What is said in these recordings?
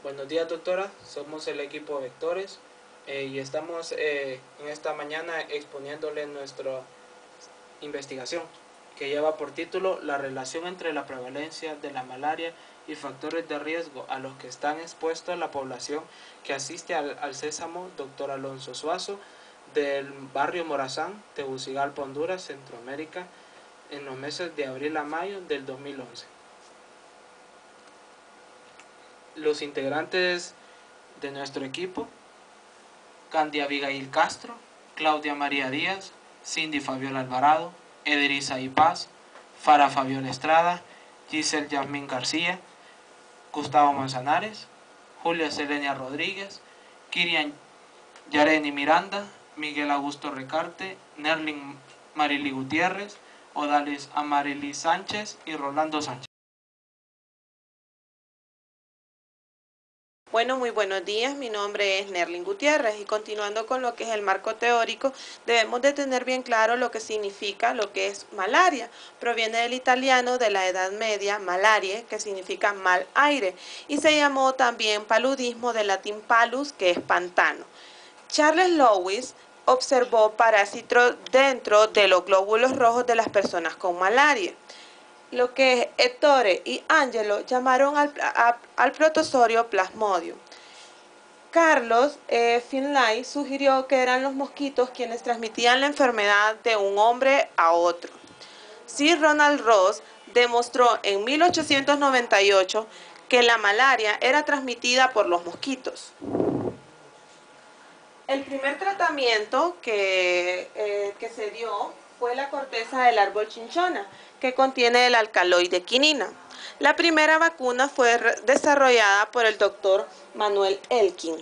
Buenos días, doctora. Somos el equipo Vectores y estamos en esta mañana exponiéndole nuestra investigación que lleva por título La relación entre la prevalencia de la malaria y factores de riesgo a los que están expuestos la población que asiste al Sésamo Dr. Alonso Suazo del barrio Morazán, Tegucigalpa, Honduras, Centroamérica, en los meses de abril a mayo del 2011. Los integrantes de nuestro equipo: Candy Abigail Castro, Claudia María Díaz, Cindy Fabiola Alvarado, Ederiza Paz, Fara Fabiola Estrada, Giselle Yasmín García, Gustavo Manzanares, Julia Selenia Rodríguez, Kirian Yareni Miranda, Miguel Augusto Recarte, Nerlin Marily Gutiérrez, Odalis Amarily Sánchez y Rolando Sánchez. Bueno, muy buenos días, mi nombre es Nerlin Gutiérrez y continuando con lo que es el marco teórico, debemos de tener bien claro lo que significa lo que es malaria. Proviene del italiano de la Edad Media, malarie, que significa mal aire, y se llamó también paludismo del latín palus, que es pantano. Charles Lewis observó parásitos dentro de los glóbulos rojos de las personas con malaria. Lo que es Ettore y Angelo llamaron al protozorio Plasmodium. Carlos Finlay sugirió que eran los mosquitos quienes transmitían la enfermedad de un hombre a otro. Sir Ronald Ross demostró en 1898 que la malaria era transmitida por los mosquitos. El primer tratamiento que se dio fue la corteza del árbol chinchona, que contiene el alcaloide quinina. La primera vacuna fue desarrollada por el doctor Manuel Elkin.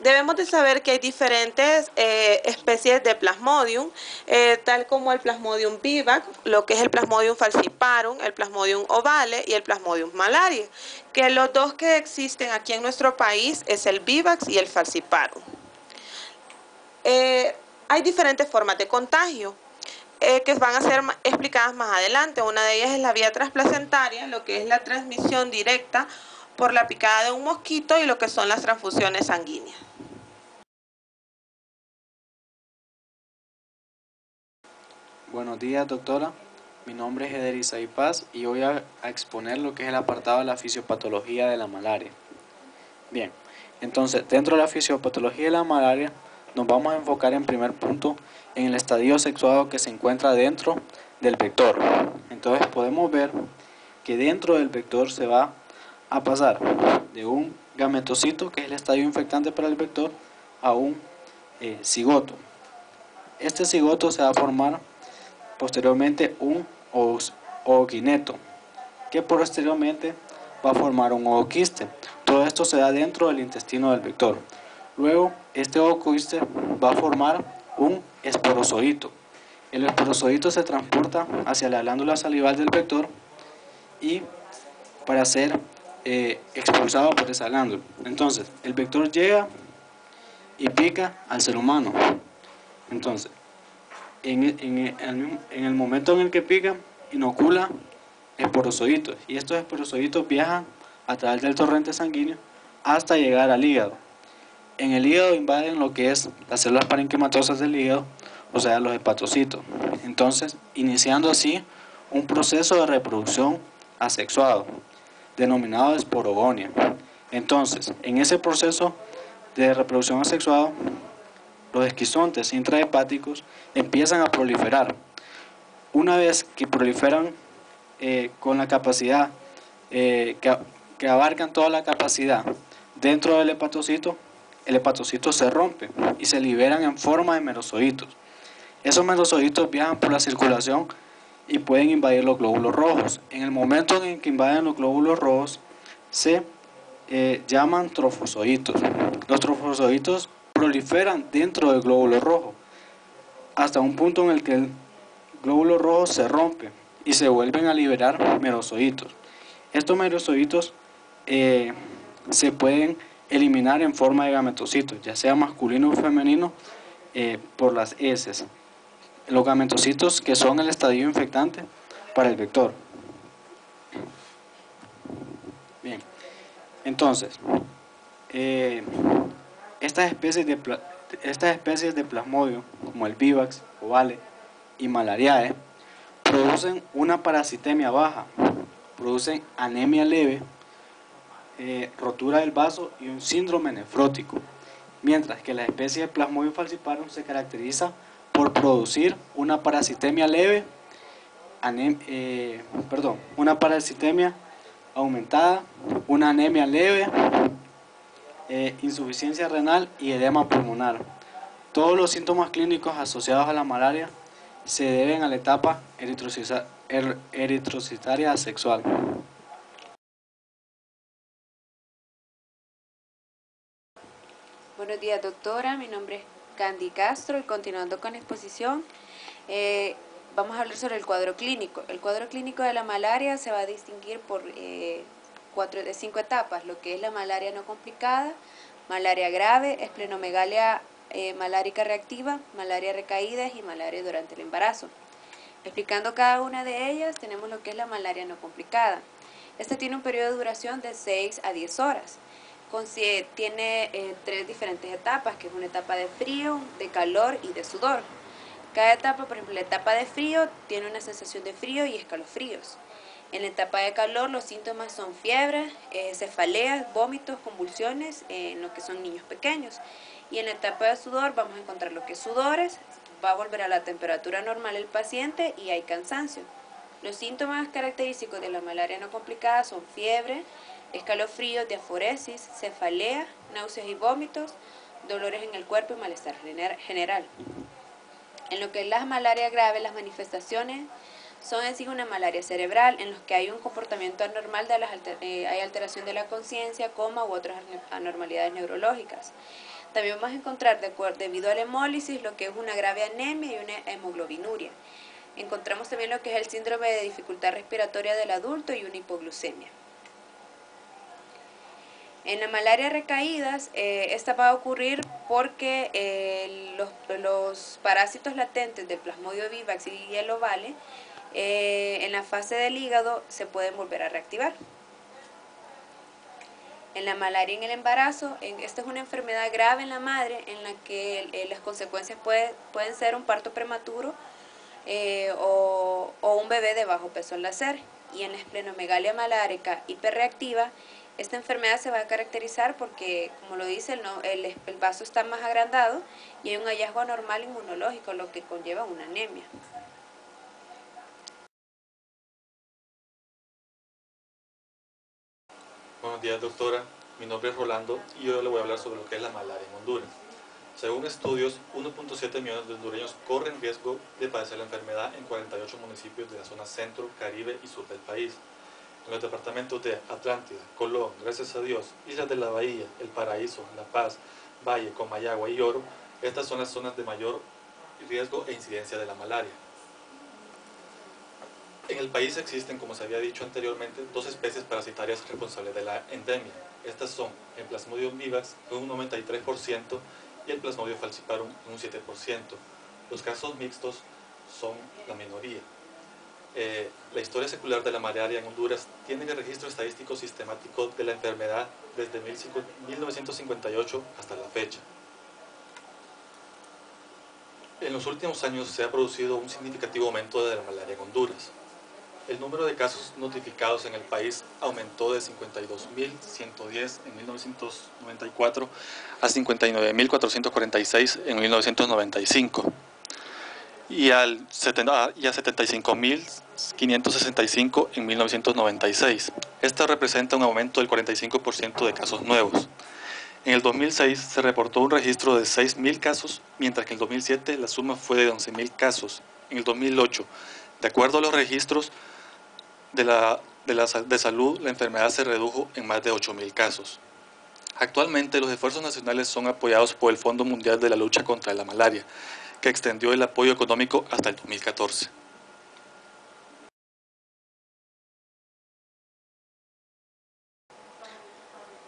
Debemos de saber que hay diferentes especies de Plasmodium, tal como el Plasmodium vivax, lo que es el Plasmodium falciparum, el Plasmodium ovale y el Plasmodium malariae, que los dos que existen aquí en nuestro país es el vivax y el falciparum. Hay diferentes formas de contagio que van a ser explicadas más adelante. Una de ellas es la vía transplacentaria, lo que es la transmisión directa por la picada de un mosquito, y lo que son las transfusiones sanguíneas. Buenos días, doctora. Mi nombre es Ederiza Paz y voy a exponer lo que es el apartado de la fisiopatología de la malaria. Bien, entonces dentro de la fisiopatología de la malaria nos vamos a enfocar en primer punto en el estadio sexuado que se encuentra dentro del vector. Entonces podemos ver que dentro del vector se va a pasar de un gametocito, que es el estadio infectante para el vector, a un cigoto. Este cigoto se va a formar posteriormente un ooquineto, que posteriormente va a formar un ooquiste. Todo esto se da dentro del intestino del vector. Luego, este ooquiste va a formar un esporozoito. El esporozoito se transporta hacia la glándula salival del vector y para ser expulsado por esa glándula. Entonces, el vector llega y pica al ser humano. Entonces, en el momento en el que pica, inocula esporozoitos, y estos esporozoitos viajan a través del torrente sanguíneo hasta llegar al hígado. En el hígado invaden lo que es las células parenquimatosas del hígado, o sea, los hepatocitos. Entonces, iniciando así un proceso de reproducción asexuado, denominado esporogonia. Entonces, en ese proceso de reproducción asexuado, los esquizontes intrahepáticos empiezan a proliferar. Una vez que proliferan con la capacidad, que abarcan toda la capacidad dentro del hepatocito, el hepatocito se rompe y se liberan en forma de merozoitos. Esos merozoitos viajan por la circulación y pueden invadir los glóbulos rojos. En el momento en que invaden los glóbulos rojos, se llaman trofozoitos. Los trofozoitos proliferan dentro del glóbulo rojo hasta un punto en el que el glóbulo rojo se rompe y se vuelven a liberar merozoitos. Estos merozoitos se pueden eliminar en forma de gametocitos, ya sea masculino o femenino, por las heces. Los gametocitos, que son el estadio infectante para el vector. Bien. Entonces, estas especies de plasmodio, como el vivax, ovale y malariae, producen una parasitemia baja, producen anemia leve, rotura del vaso y un síndrome nefrótico, mientras que la especie de Plasmodium falciparum se caracteriza por producir una parasitemia leve, una parasitemia aumentada, una anemia leve, insuficiencia renal y edema pulmonar. Todos los síntomas clínicos asociados a la malaria se deben a la etapa eritrocitaria asexual. Buenos días, doctora. Mi nombre es Candy Castro y continuando con la exposición, vamos a hablar sobre el cuadro clínico. El cuadro clínico de la malaria se va a distinguir por 5 etapas, lo que es la malaria no complicada, malaria grave, esplenomegalia malárica reactiva, malaria recaídas y malaria durante el embarazo. Explicando cada una de ellas, tenemos lo que es la malaria no complicada. Esta tiene un periodo de duración de 6 a 10 horas. Tiene 3 diferentes etapas, que es una etapa de frío, de calor y de sudor. Cada etapa, por ejemplo, la etapa de frío tiene una sensación de frío y escalofríos. En la etapa de calor los síntomas son fiebre, cefaleas, vómitos, convulsiones en lo que son niños pequeños. Y en la etapa de sudor vamos a encontrar lo que es sudores, va a volver a la temperatura normal el paciente y hay cansancio. Los síntomas característicos de la malaria no complicada son fiebre, escalofríos, diaforesis, cefalea, náuseas y vómitos, dolores en el cuerpo y malestar general. En lo que es la malaria grave, las manifestaciones son en sí una malaria cerebral, en los que hay un comportamiento anormal, hay alteración de la conciencia, coma u otras anormalidades neurológicas. También vamos a encontrar, debido a la hemólisis, lo que es una grave anemia y una hemoglobinuria. Encontramos también lo que es el síndrome de dificultad respiratoria del adulto y una hipoglucemia. En la malaria recaídas, esta va a ocurrir porque los parásitos latentes del Plasmodio vivax y el ovale, en la fase del hígado se pueden volver a reactivar. En la malaria en el embarazo, esta es una enfermedad grave en la madre en la que las consecuencias pueden ser un parto prematuro o un bebé de bajo peso al nacer. Y en la esplenomegalia malárica hiperreactiva, esta enfermedad se va a caracterizar porque, como lo dice, el vaso está más agrandado y hay un hallazgo anormal inmunológico, lo que conlleva una anemia. Buenos días, doctora. Mi nombre es Rolando y yo le voy a hablar sobre lo que es la malaria en Honduras. Según estudios, 1.7 millones de hondureños corren riesgo de padecer la enfermedad en 48 municipios de la zona centro, caribe y sur del país. En los departamentos de Atlántida, Colón, Gracias a Dios, Islas de la Bahía, El Paraíso, La Paz, Valle, Comayagua y Oro, estas son las zonas de mayor riesgo e incidencia de la malaria. En el país existen, como se había dicho anteriormente, 2 especies parasitarias responsables de la endemia. Estas son el Plasmodium vivax en un 93% y el Plasmodium falciparum en un 7%. Los casos mixtos son la minoría. La historia secular de la malaria en Honduras tiene el registro estadístico sistemático de la enfermedad desde 1958 hasta la fecha. En los últimos años se ha producido un significativo aumento de la malaria en Honduras. El número de casos notificados en el país aumentó de 52.110 en 1994 a 59.446 en 1995 y a 75.565 en 1996. Esto representa un aumento del 45% de casos nuevos. En el 2006 se reportó un registro de 6.000 casos, mientras que en el 2007 la suma fue de 11.000 casos. En el 2008, de acuerdo a los registros de salud, la enfermedad se redujo en más de 8.000 casos. Actualmente los esfuerzos nacionales son apoyados por el Fondo Mundial de la Lucha contra la Malaria, que extendió el apoyo económico hasta el 2014.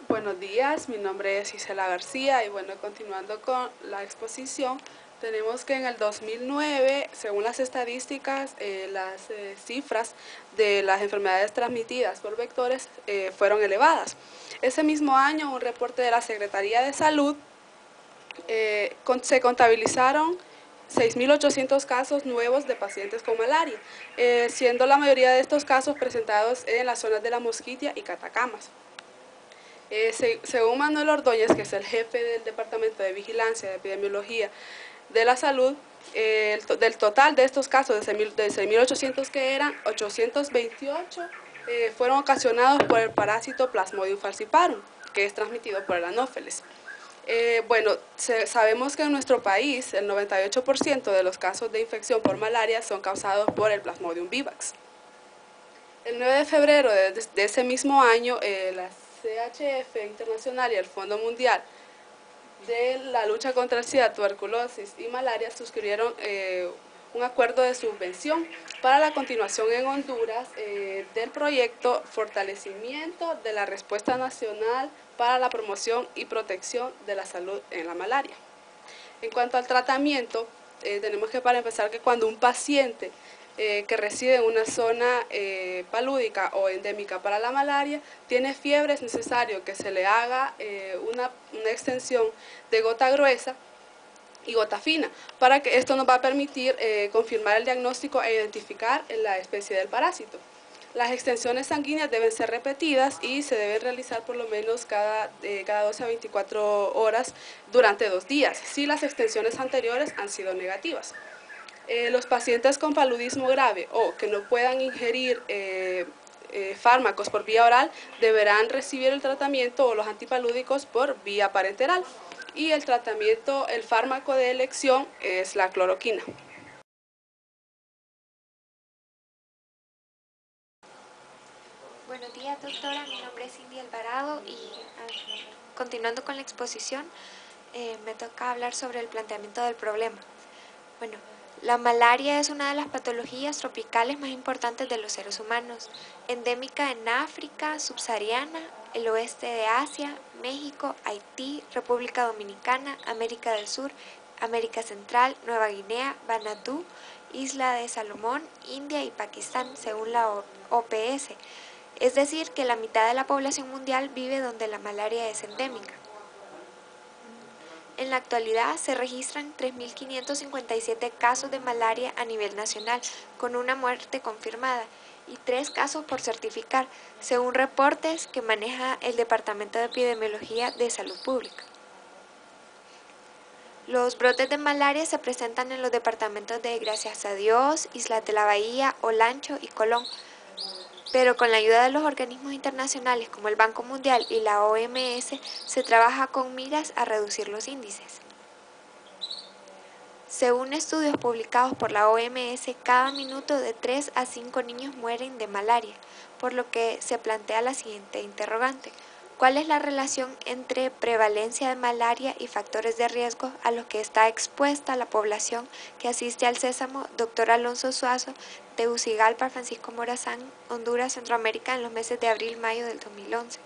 Buenos días, mi nombre es Isela García y bueno, continuando con la exposición, Tenemos que en el 2009, según las estadísticas, las cifras de las enfermedades transmitidas por vectores fueron elevadas. Ese mismo año, un reporte de la Secretaría de Salud, se contabilizaron 6.800 casos nuevos de pacientes con malaria, siendo la mayoría de estos casos presentados en las zonas de La Mosquitia y Catacamas. Según Manuel Ordóñez, que es el jefe del Departamento de Vigilancia de Epidemiología de la Salud, del total de estos casos, de 6.800 que eran, 828 fueron ocasionados por el parásito Plasmodium falciparum, que es transmitido por el anófeles. Bueno, sabemos que en nuestro país el 98% de los casos de infección por malaria son causados por el Plasmodium vivax. El 9 de febrero de ese mismo año, la CHF Internacional y el Fondo Mundial de la lucha contra el SIDA, tuberculosis y malaria suscribieron un acuerdo de subvención para la continuación en Honduras del proyecto Fortalecimiento de la Respuesta Nacional para la Promoción y Protección de la Salud en la Malaria. En cuanto al tratamiento, tenemos que para empezar que cuando un paciente que reside en una zona palúdica o endémica para la malaria, tiene fiebre, es necesario que se le haga una extensión de gota gruesa y gota fina, para que esto nos va a permitir confirmar el diagnóstico e identificar la especie del parásito. Las extensiones sanguíneas deben ser repetidas y se deben realizar por lo menos cada 12 a 24 horas durante 2 días, si las extensiones anteriores han sido negativas. Los pacientes con paludismo grave o que no puedan ingerir fármacos por vía oral deberán recibir el tratamiento o los antipalúdicos por vía parenteral. Y el tratamiento, el fármaco de elección es la cloroquina. Buenos días, doctora. Mi nombre es Cindy Alvarado y continuando con la exposición, me toca hablar sobre el planteamiento del problema. Bueno, la malaria es una de las patologías tropicales más importantes de los seres humanos, endémica en África subsahariana, el oeste de Asia, México, Haití, República Dominicana, América del Sur, América Central, Nueva Guinea, Vanuatu, Isla de Salomón, India y Pakistán, según la OPS. Es decir, que la mitad de la población mundial vive donde la malaria es endémica. En la actualidad se registran 3.557 casos de malaria a nivel nacional, con una muerte confirmada, y 3 casos por certificar, según reportes que maneja el Departamento de Epidemiología de Salud Pública. Los brotes de malaria se presentan en los departamentos de Gracias a Dios, Islas de la Bahía, Olancho y Colón, pero con la ayuda de los organismos internacionales como el Banco Mundial y la OMS se trabaja con miras a reducir los índices. Según estudios publicados por la OMS, cada minuto de 3 a 5 niños mueren de malaria, por lo que se plantea la siguiente interrogante: ¿cuál es la relación entre prevalencia de malaria y factores de riesgo a los que está expuesta la población que asiste al Sésamo Dr. Alonso Suazo, Tegucigalpa, Francisco Morazán, Honduras, Centroamérica, en los meses de abril-mayo del 2011?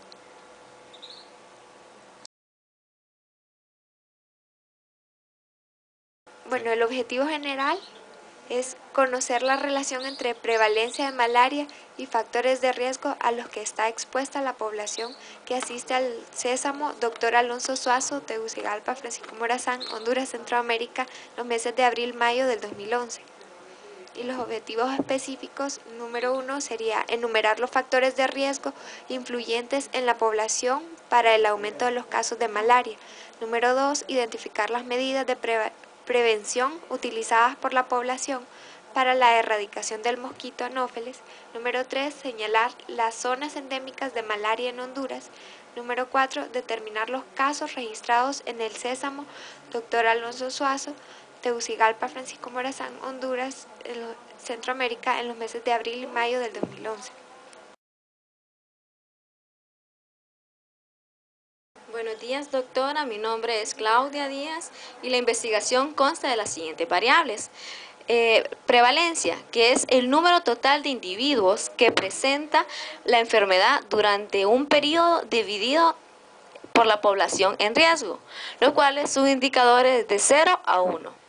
Bueno, el objetivo general es conocer la relación entre prevalencia de malaria y factores de riesgo a los que está expuesta la población que asiste al Sésamo Dr. Alonso Suazo, Tegucigalpa, Francisco Morazán, Honduras, Centroamérica, los meses de abril-mayo del 2011. Y los objetivos específicos, número 1, sería enumerar los factores de riesgo influyentes en la población para el aumento de los casos de malaria. Número 2, identificar las medidas de prevención utilizadas por la población para la erradicación del mosquito anófeles. Número 3, señalar las zonas endémicas de malaria en Honduras. Número 4, determinar los casos registrados en el Sésamo Dr. Alonso Suazo, Tegucigalpa, Francisco Morazán, Honduras, Centroamérica, en los meses de abril y mayo del 2011. Buenos días, doctora. Mi nombre es Claudia Díaz y la investigación consta de las siguientes variables. Prevalencia, que es el número total de individuos que presenta la enfermedad durante un periodo dividido por la población en riesgo, lo cual sus indicadores de 0 a 1.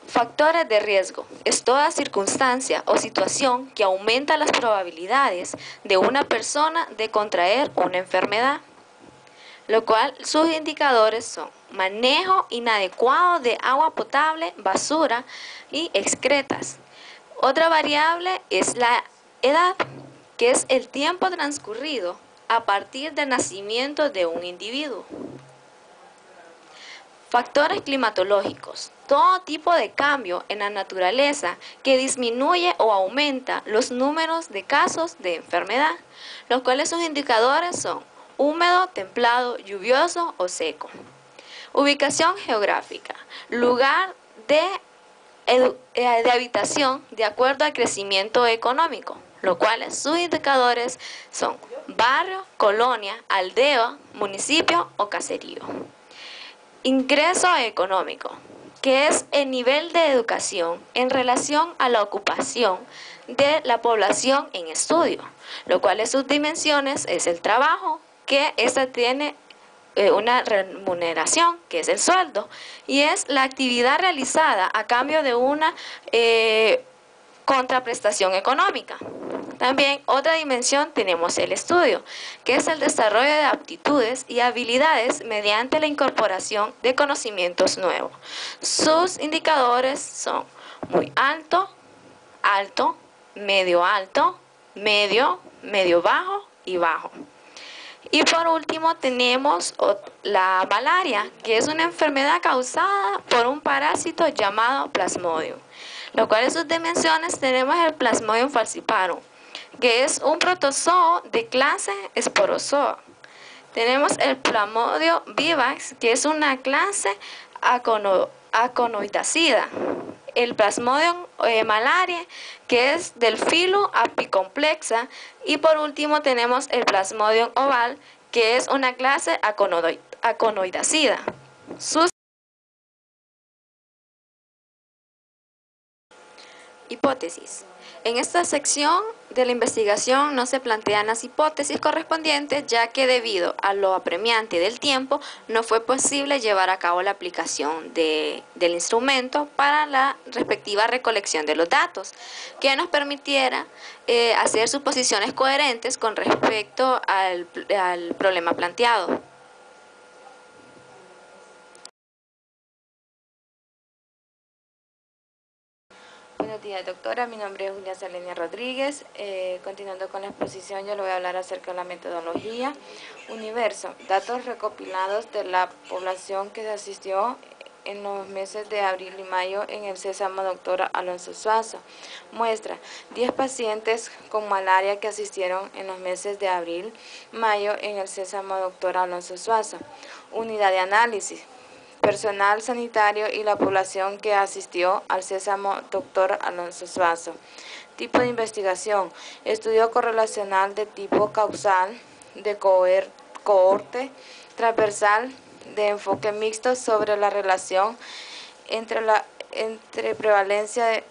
Factores de riesgo. Es toda circunstancia o situación que aumenta las probabilidades de una persona de contraer una enfermedad, lo cual sus indicadores son manejo inadecuado de agua potable, basura y excretas. Otra variable es la edad, que es el tiempo transcurrido a partir del nacimiento de un individuo. Factores climatológicos. Todo tipo de cambio en la naturaleza que disminuye o aumenta los números de casos de enfermedad, los cuales sus indicadores son húmedo, templado, lluvioso o seco. Ubicación geográfica. Lugar de habitación de acuerdo al crecimiento económico, los cuales sus indicadores son barrio, colonia, aldea, municipio o caserío. Ingreso económico, que es el nivel de educación en relación a la ocupación de la población en estudio, lo cual en sus dimensiones es el trabajo, que ésta tiene una remuneración, que es el sueldo, y es la actividad realizada a cambio de una contraprestación económica. También otra dimensión tenemos el estudio, que es el desarrollo de aptitudes y habilidades mediante la incorporación de conocimientos nuevos. Sus indicadores son muy alto, alto, medio, medio bajo y bajo. Y por último tenemos la malaria, que es una enfermedad causada por un parásito llamado Plasmodium, lo cual en sus dimensiones tenemos el Plasmodium falciparum, que es un protozoo de clase Sporozoa. Tenemos el Plasmodium vivax, que es una clase aconoidacida. El Plasmodium malaria, que es del filo Apicomplexa, y por último tenemos el Plasmodium oval, que es una clase aconoidacida. Sus hipótesis. En esta sección de la investigación no se plantean las hipótesis correspondientes, ya que debido a lo apremiante del tiempo no fue posible llevar a cabo la aplicación del instrumento para la respectiva recolección de los datos, que nos permitiera hacer suposiciones coherentes con respecto al problema planteado. Buenos días, doctora. Mi nombre es Julia Salenia Rodríguez. Continuando con la exposición, yo le voy a hablar acerca de la metodología. Universo. Datos recopilados de la población que se asistió en los meses de abril y mayo en el Sésamo Dr. Alonso Suazo. Muestra. 10 pacientes con malaria que asistieron en los meses de abril y mayo en el Sésamo Dr. Alonso Suazo. Unidad de análisis. Personal sanitario y la población que asistió al Sésamo Dr. Alonso Suazo. Tipo de investigación. Estudio correlacional de tipo causal, de cohorte, transversal, de enfoque mixto sobre la relación entre prevalencia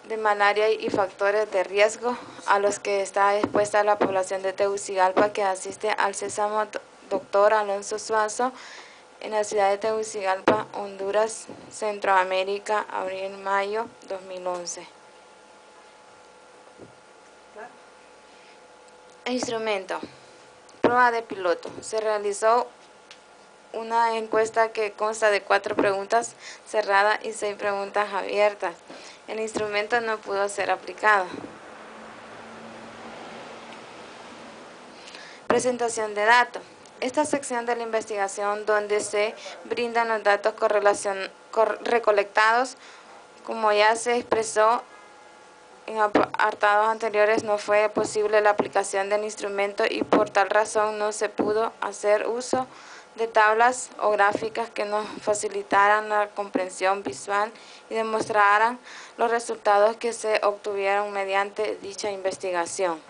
de malaria y factores de riesgo a los que está expuesta la población de Tegucigalpa que asiste al Sésamo Dr. Alonso Suazo en la ciudad de Tegucigalpa, Honduras, Centroamérica, abril-mayo 2011. Instrumento. Prueba de piloto. Se realizó una encuesta que consta de 4 preguntas cerradas y 6 preguntas abiertas. El instrumento no pudo ser aplicado. Presentación de datos. Esta sección de la investigación donde se brindan los datos recolectados, como ya se expresó en apartados anteriores, no fue posible la aplicación del instrumento y por tal razón no se pudo hacer uso de tablas o gráficas que nos facilitaran la comprensión visual y demostraran los resultados que se obtuvieron mediante dicha investigación.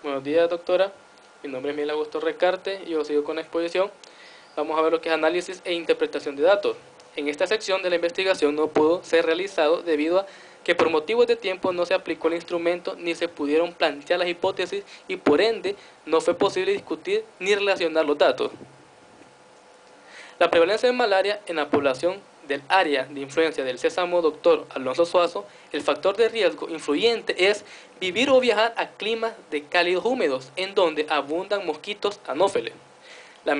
Buenos días, doctora. Mi nombre es Miguel Augusto Recarte y yo sigo con la exposición. Vamos a ver lo que es análisis e interpretación de datos. En esta sección de la investigación no pudo ser realizado debido a que por motivos de tiempo no se aplicó el instrumento ni se pudieron plantear las hipótesis y por ende no fue posible discutir ni relacionar los datos. La prevalencia de malaria en la población del área de influencia del Sésamo Dr. Alonso Suazo, el factor de riesgo influyente es vivir o viajar a climas de cálidos húmedos en donde abundan mosquitos anófeles. Las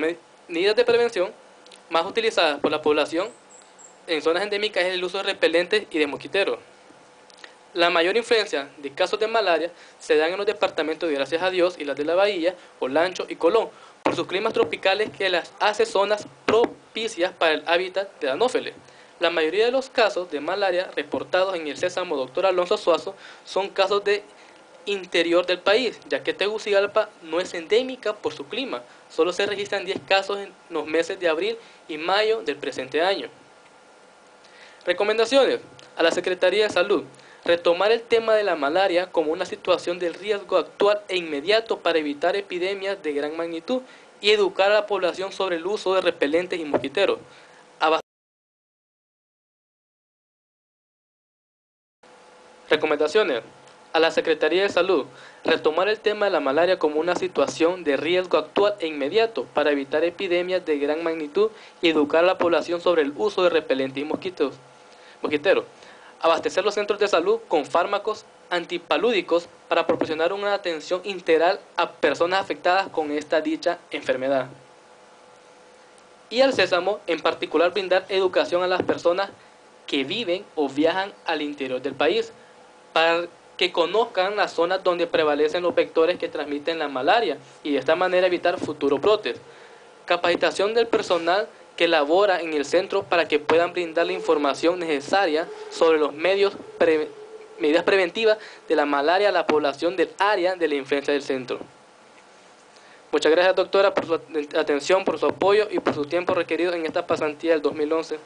medidas de prevención más utilizadas por la población en zonas endémicas es el uso de repelentes y de mosquiteros. La mayor influencia de casos de malaria se dan en los departamentos de Gracias a Dios y las de La Bahía, Olancho y Colón, por sus climas tropicales que las hace zonas propicias para el hábitat de anófeles. La mayoría de los casos de malaria reportados en el Sésamo Dr. Alonso Suazo son casos de interior del país, ya que Tegucigalpa no es endémica por su clima. Solo se registran 10 casos en los meses de abril y mayo del presente año. Recomendaciones a la Secretaría de Salud. Retomar el tema de la malaria como una situación de riesgo actual e inmediato para evitar epidemias de gran magnitud y educar a la población sobre el uso de repelentes y mosquiteros. Recomendaciones a la Secretaría de Salud. Retomar el tema de la malaria como una situación de riesgo actual e inmediato para evitar epidemias de gran magnitud y educar a la población sobre el uso de repelentes y mosquiteros. Abastecer los centros de salud con fármacos antipalúdicos para proporcionar una atención integral a personas afectadas con esta dicha enfermedad. Y al Sésamo, en particular, brindar educación a las personas que viven o viajan al interior del país, para que conozcan las zonas donde prevalecen los vectores que transmiten la malaria y de esta manera evitar futuros brotes. Capacitación del personal que labora en el centro para que puedan brindar la información necesaria sobre los medidas preventivas de la malaria a la población del área de la influencia del centro. Muchas gracias, doctora, por su atención, por su apoyo y por su tiempo requerido en esta pasantía del 2011.